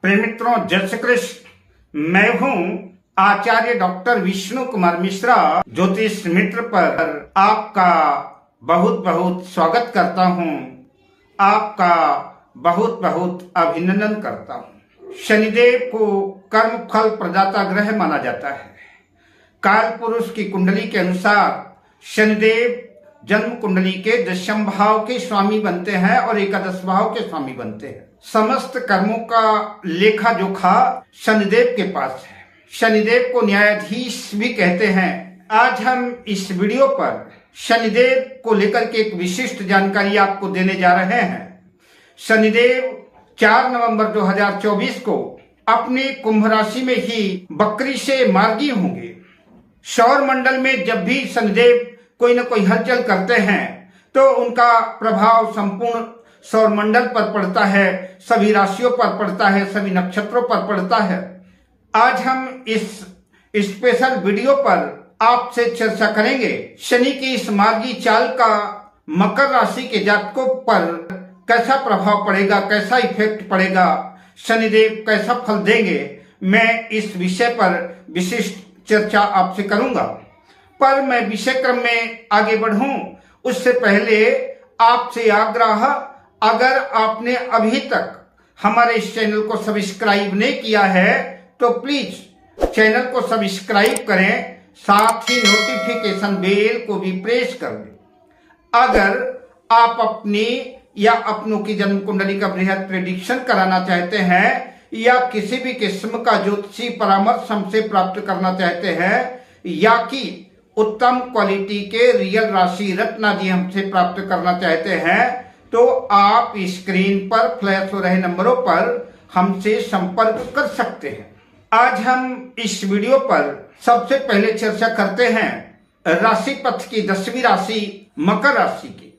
प्रिय मित्रों, जय श्री कृष्ण। मैं हूं आचार्य डॉक्टर विष्णु कुमार मिश्रा। ज्योतिष मित्र पर आपका बहुत बहुत स्वागत करता हूं, आपका बहुत बहुत अभिनंदन करता हूं। शनिदेव को कर्म फल प्रदाता ग्रह माना जाता है। काल पुरुष की कुंडली के अनुसार शनिदेव जन्म कुंडली के दशम भाव के स्वामी बनते हैं और एकादश भाव के स्वामी बनते हैं। समस्त कर्मों का लेखा जोखा शनिदेव के पास है। शनिदेव को न्यायाधीश भी कहते हैं। आज हम इस वीडियो पर शनिदेव को लेकर के एक विशिष्ट जानकारी आपको देने जा रहे हैं। शनिदेव 4 नवंबर 2024 को अपनी कुंभ राशि में ही बकरी से मार्गी होंगे। सौर मंडल में जब भी शनिदेव कोई न कोई हलचल करते हैं तो उनका प्रभाव संपूर्ण सौर मंडल पर पड़ता है, सभी राशियों पर पड़ता है, सभी नक्षत्रों पर पड़ता है। आज हम इस स्पेशल वीडियो पर आपसे चर्चा करेंगे शनि की इस मार्गी चाल का मकर राशि के जातकों पर कैसा प्रभाव पड़ेगा, कैसा इफेक्ट पड़ेगा, शनिदेव कैसा फल देंगे। मैं इस विषय पर विशिष्ट चर्चा आपसे करूंगा। पर मैं विषय क्रम में आगे बढ़ूं उससे पहले आपसे आग्रह, अगर आपने अभी तक हमारे इस चैनल को सब्सक्राइब नहीं किया है तो प्लीज चैनल को सब्सक्राइब करें, साथ ही नोटिफिकेशन बेल को भी प्रेस कर दें। अगर आप अपनी या अपनों की जन्म कुंडली का बृहद प्रेडिक्शन कराना चाहते हैं या किसी भी किस्म का ज्योतिषी परामर्श हमसे प्राप्त करना चाहते हैं या कि उत्तम क्वालिटी के रियल राशि रत्न आदि हमसे प्राप्त करना चाहते हैं तो आप स्क्रीन पर फ्लैश हो रहे नंबरों पर हमसे संपर्क कर सकते हैं। आज हम इस वीडियो पर सबसे पहले चर्चा करते हैं राशि पथ की 10वीं राशि मकर राशि की।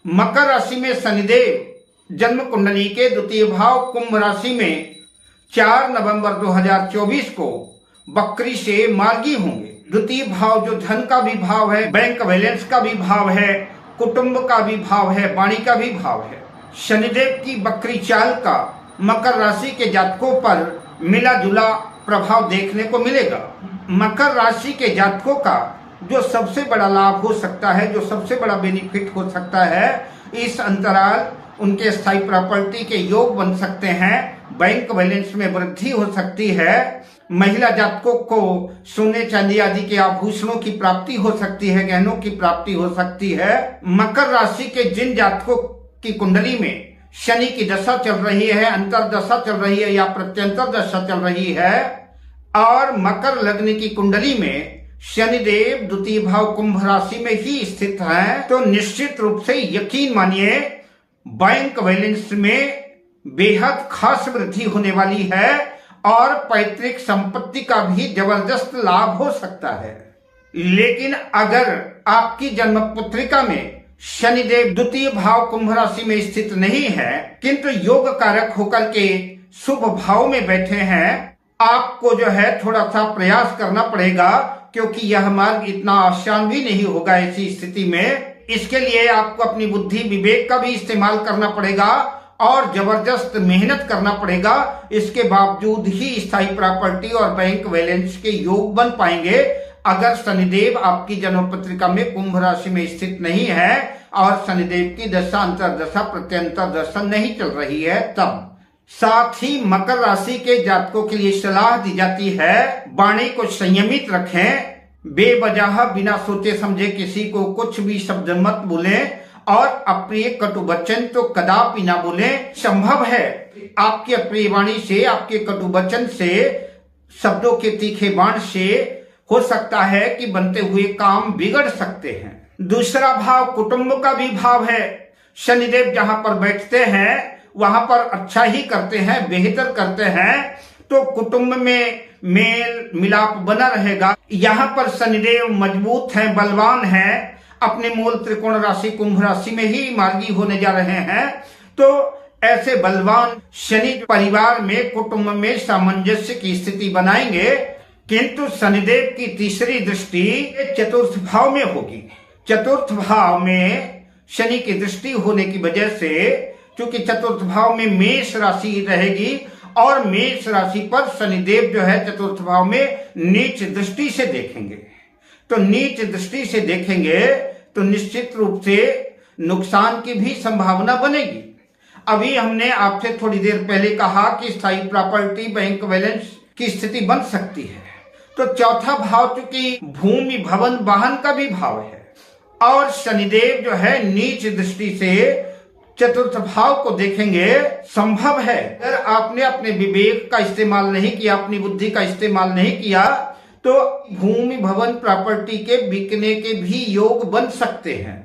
मकर राशि में शनिदेव जन्म कुंडली के द्वितीय भाव कुंभ राशि में 4 नवंबर 2024 को बकरी से मार्गी होंगे। द्वितीय भाव जो धन का भी भाव है, बैंक बैलेंस का भी भाव है, कुटुंब का भी भाव है, वाणी का भी भाव है। शनिदेव की बकरी चाल का मकर राशि के जातकों पर मिला जुला प्रभाव देखने को मिलेगा। मकर राशि के जातकों का जो सबसे बड़ा लाभ हो सकता है, जो सबसे बड़ा बेनिफिट हो सकता है, इस अंतराल उनके स्थायी प्रॉपर्टी के योग बन सकते हैं, बैंक बैलेंस में वृद्धि हो सकती है, महिला जातकों को सोने चांदी आदि के आभूषणों की प्राप्ति हो सकती है, गहनों की प्राप्ति हो सकती है। मकर राशि के जिन जातकों की कुंडली में शनि की दशा चल रही है, अंतर दशा चल रही है या प्रत्यंतर दशा चल रही है और मकर लग्न की कुंडली में शनिदेव द्वितीय भाव कुंभ राशि में ही स्थित है तो निश्चित रूप से यकीन मानिए बैंक बैलेंस में बेहद खास वृद्धि होने वाली है और पैतृक संपत्ति का भी जबरदस्त लाभ हो सकता है। लेकिन अगर आपकी जन्म पुत्रिका में शनिदेव द्वितीय भाव कुंभ राशि में स्थित नहीं है किंतु योग कारक होकर के शुभ भाव में बैठे हैं, आपको जो है थोड़ा सा प्रयास करना पड़ेगा क्योंकि यह मार्ग इतना आसान भी नहीं होगा ऐसी स्थिति में। इसके लिए आपको अपनी बुद्धि विवेक का भी इस्तेमाल करना पड़ेगा और जबरदस्त मेहनत करना पड़ेगा। इसके बावजूद ही स्थायी प्रॉपर्टी और बैंक बैलेंस के योग बन पाएंगे अगर शनिदेव आपकी जन्म पत्रिका में कुंभ राशि में स्थित नहीं है और शनिदेव की दशा अंतर दशा प्रत्यंतर दशा नहीं चल रही है तब। साथ ही मकर राशि के जातकों के लिए सलाह दी जाती है वाणी को संयमित रखें, बेवजह बिना सोचे समझे किसी को कुछ भी शब्द मत बोलें और अप्रिय कटु वचन तो कदापि ना बोलें। संभव है आपकी अप्रिय वाणी से, आपके कटु वचन से, शब्दों के तीखे बाण से हो सकता है कि बनते हुए काम बिगड़ सकते हैं। दूसरा भाव कुटुंब का भी भाव है। शनिदेव जहां पर बैठते हैं वहां पर अच्छा ही करते हैं, बेहतर करते हैं तो कुटुंब में मेल मिलाप बना रहेगा। यहाँ पर शनिदेव मजबूत हैं, बलवान हैं, अपने मूल त्रिकोण राशि कुंभ राशि में ही मार्गी होने जा रहे हैं तो ऐसे बलवान शनि परिवार में, कुटुंब में सामंजस्य की स्थिति बनाएंगे। किंतु शनिदेव की तीसरी दृष्टि चतुर्थ भाव में होगी। चतुर्थ भाव में शनि की दृष्टि होने की वजह से, क्योंकि चतुर्थ भाव में मेष राशि रहेगी और मेष राशि पर शनिदेव जो है चतुर्थ भाव में नीच दृष्टि से देखेंगे। तो नीच दृष्टि से देखेंगे तो निश्चित रूप से नुकसान की भी संभावना बनेगी। अभी हमने आपसे थोड़ी देर पहले कहा कि स्थायी प्रॉपर्टी, बैंक बैलेंस की स्थिति बन सकती है। तो चौथा भाव चूंकि भूमि, भवन, वाहन का भी भाव है और शनिदेव जो है नीच दृष्टि से चतुर्थ भाव को देखेंगे। संभव है अगर आपने अपने विवेक का इस्तेमाल नहीं किया, अपनी बुद्धि का इस्तेमाल नहीं किया, तो भूमि, भवन, प्रॉपर्टी के बिकने के भी योग बन सकते हैं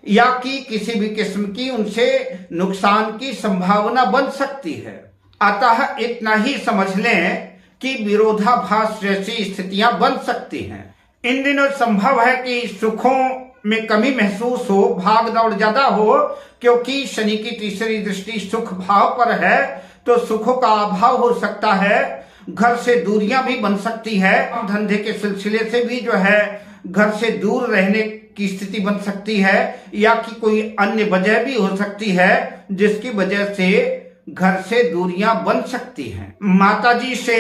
या कि किसी भी किस्म की उनसे नुकसान की संभावना बन सकती है। अतः इतना ही समझ लें कि विरोधाभास जैसी स्थितियां बन सकती हैं। इन दिनों संभव है कि सुखों में कमी महसूस हो, भाग दौड़ ज्यादा हो, क्योंकि शनि की तीसरी दृष्टि सुख भाव पर है, तो सुखों का अभाव हो सकता है। घर से दूरियां भी बन सकती है, धंधे के सिलसिले से भी जो है घर से दूर रहने की स्थिति बन सकती है या कि कोई अन्य वजह भी हो सकती है जिसकी वजह से घर से दूरियां बन सकती हैं। माताजी से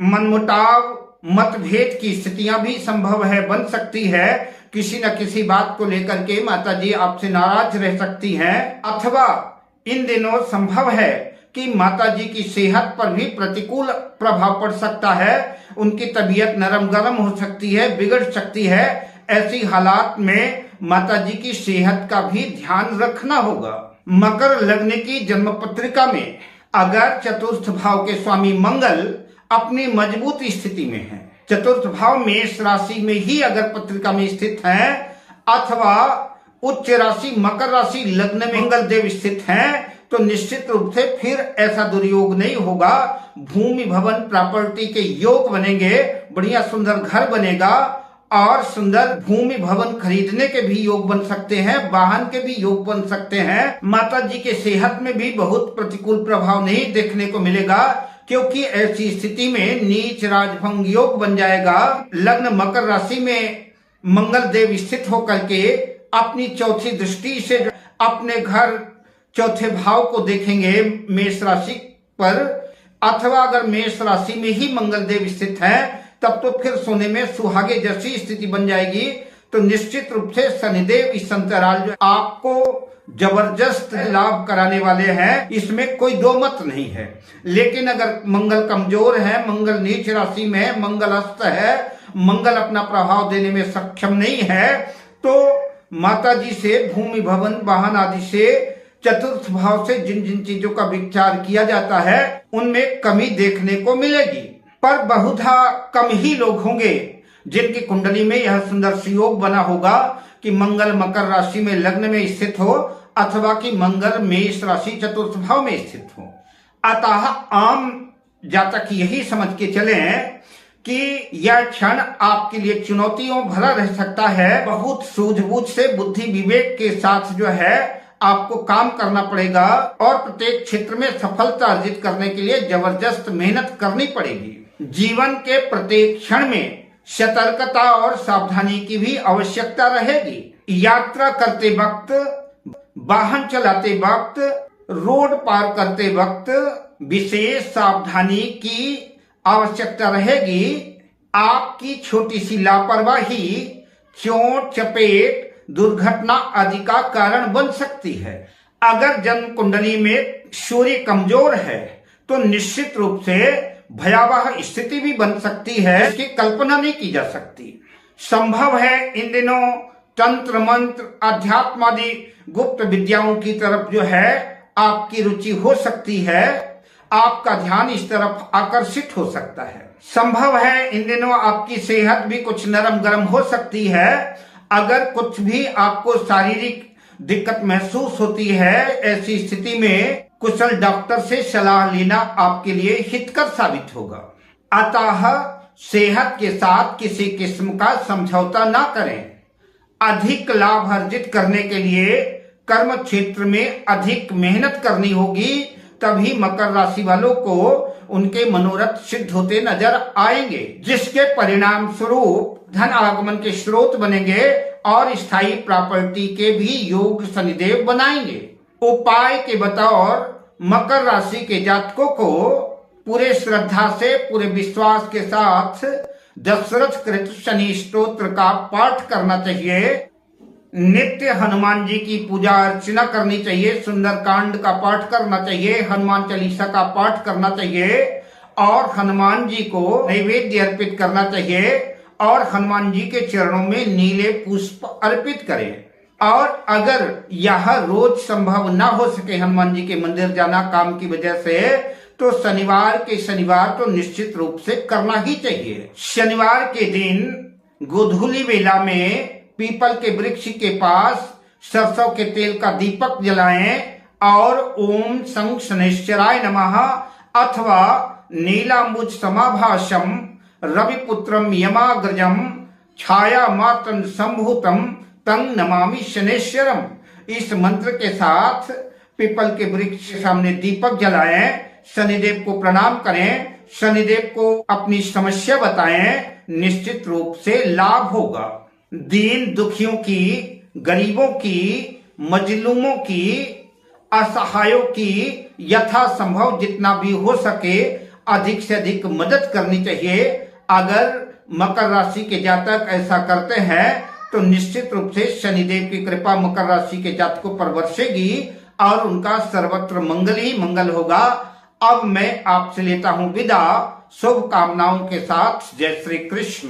मनमुटाव, मतभेद की स्थितियां भी संभव है, बन सकती है। किसी न किसी बात को लेकर के माताजी आपसे नाराज रह सकती हैं, अथवा इन दिनों संभव है कि माताजी की सेहत पर भी प्रतिकूल प्रभाव पड़ सकता है। उनकी तबीयत नरम गरम हो सकती है, बिगड़ सकती है। ऐसी हालात में माताजी की सेहत का भी ध्यान रखना होगा। मकर लग्न की जन्म पत्रिका में अगर चतुर्थ भाव के स्वामी मंगल अपनी मजबूत स्थिति में है, चतुर्थ भाव मेष राशि में ही अगर पत्रिका में स्थित है, अथवा उच्च राशि मकर राशि लग्न में मंगल देव स्थित हैं, तो निश्चित रूप से फिर ऐसा दुर्योग नहीं होगा। भूमि, भवन, प्रॉपर्टी के योग बनेंगे, बढ़िया सुंदर घर बनेगा और सुंदर भूमि भवन खरीदने के भी योग बन सकते हैं, वाहन के भी योग बन सकते हैं। माता जी के सेहत में भी बहुत प्रतिकूल प्रभाव नहीं देखने को मिलेगा, क्योंकि ऐसी स्थिति में नीच राजभंग योग बन जाएगा। लग्न मकर राशि में मंगल देव स्थित होकर के अपनी चौथी दृष्टि से अपने घर चौथे भाव को देखेंगे मेष राशि पर, अथवा अगर मेष राशि में ही मंगल देव स्थित है तब तो फिर सोने में सुहागे जैसी स्थिति बन जाएगी। तो निश्चित रूप से शनिदेव इस अंतराल जो आपको जबरदस्त लाभ कराने वाले हैं, इसमें कोई दो मत नहीं है। लेकिन अगर मंगल कमजोर है, मंगल नीच राशि में, मंगल अस्त है, मंगल अपना प्रभाव देने में सक्षम नहीं है, तो माता जी से भूमि भवन वाहन आदि से चतुर्थ भाव से जिन जिन चीजों का विचार किया जाता है उनमें कमी देखने को मिलेगी। पर बहुधा कम ही लोग होंगे जिनकी कुंडली में यह सुंदर सुयोग बना होगा कि मंगल मकर राशि में लग्न में स्थित हो, अथवा कि मंगल मेष राशि चतुर्थ भाव में स्थित हो। अतः आम जातक यही समझ के चलें कि यह क्षण आपके लिए चुनौतियों भरा रह सकता है। बहुत सूझबूझ से, बुद्धि विवेक के साथ जो है आपको काम करना पड़ेगा और प्रत्येक क्षेत्र में सफलता अर्जित करने के लिए जबरदस्त मेहनत करनी पड़ेगी। जीवन के प्रत्येक क्षण में सतर्कता और सावधानी की भी आवश्यकता रहेगी। यात्रा करते वक्त, वाहन चलाते वक्त, रोड पार करते वक्त विशेष सावधानी की आवश्यकता रहेगी। आपकी छोटी सी लापरवाही चोट चपेट दुर्घटना आदि का कारण बन सकती है। अगर जन्म कुंडली में सूर्य कमजोर है तो निश्चित रूप से भयावह स्थिति भी बन सकती है, इसकी कल्पना नहीं की जा सकती। संभव है इन दिनों तंत्र मंत्र अध्यात्म आदि गुप्त विद्याओं की तरफ जो है आपकी रुचि हो सकती है, आपका ध्यान इस तरफ आकर्षित हो सकता है। संभव है इन दिनों आपकी सेहत भी कुछ नरम गरम हो सकती है। अगर कुछ भी आपको शारीरिक दिक्कत महसूस होती है, ऐसी स्थिति में कुशल डॉक्टर से सलाह लेना आपके लिए हितकर साबित होगा। अतः सेहत के साथ किसी किस्म का समझौता ना करें। अधिक लाभ अर्जित करने के लिए कर्म क्षेत्र में अधिक मेहनत करनी होगी, तभी मकर राशि वालों को उनके मनोरथ सिद्ध होते नजर आएंगे, जिसके परिणाम स्वरूप धन आगमन के स्रोत बनेंगे और स्थायी प्रॉपर्टी के भी योग शनिदेव बनाएंगे। उपाय के बतौर मकर राशि के जातकों को पूरे श्रद्धा से, पूरे विश्वास के साथ दशरथ कृत शनि स्तोत्र का पाठ करना चाहिए। नित्य हनुमान जी की पूजा अर्चना करनी चाहिए, सुंदरकांड का पाठ करना चाहिए, हनुमान चालीसा का पाठ करना चाहिए और हनुमान जी को नैवेद्य अर्पित करना चाहिए और हनुमान जी के चरणों में नीले पुष्प अर्पित करें। और अगर यह रोज संभव ना हो सके हनुमान जी के मंदिर जाना काम की वजह से, तो शनिवार तो निश्चित रूप से करना ही चाहिए। शनिवार के दिन गोधूली वेला में पीपल के वृक्ष के पास सरसों के तेल का दीपक जलाएं और ओम सं शनैश्चराय नमः अथवा नीलांबुज समाभासम रविपुत्रम यमाग्रजम छाया मातन संभूतम तंग नमामि शनैश्वरम, इस मंत्र के साथ पीपल के वृक्ष के सामने दीपक जलाएं, शनिदेव को प्रणाम करें, शनिदेव को अपनी समस्या बताएं, निश्चित रूप से लाभ होगा। दीन दुखियों की, गरीबों की, मजलूमों की, असहायों की यथासंभव जितना भी हो सके अधिक से अधिक मदद करनी चाहिए। अगर मकर राशि के जातक ऐसा करते हैं तो निश्चित रूप से शनिदेव की कृपा मकर राशि के जातकों पर बरसेगी और उनका सर्वत्र मंगल ही मंगल होगा। अब मैं आपसे लेता हूं विदा, शुभकामनाओं के साथ। जय श्री कृष्ण।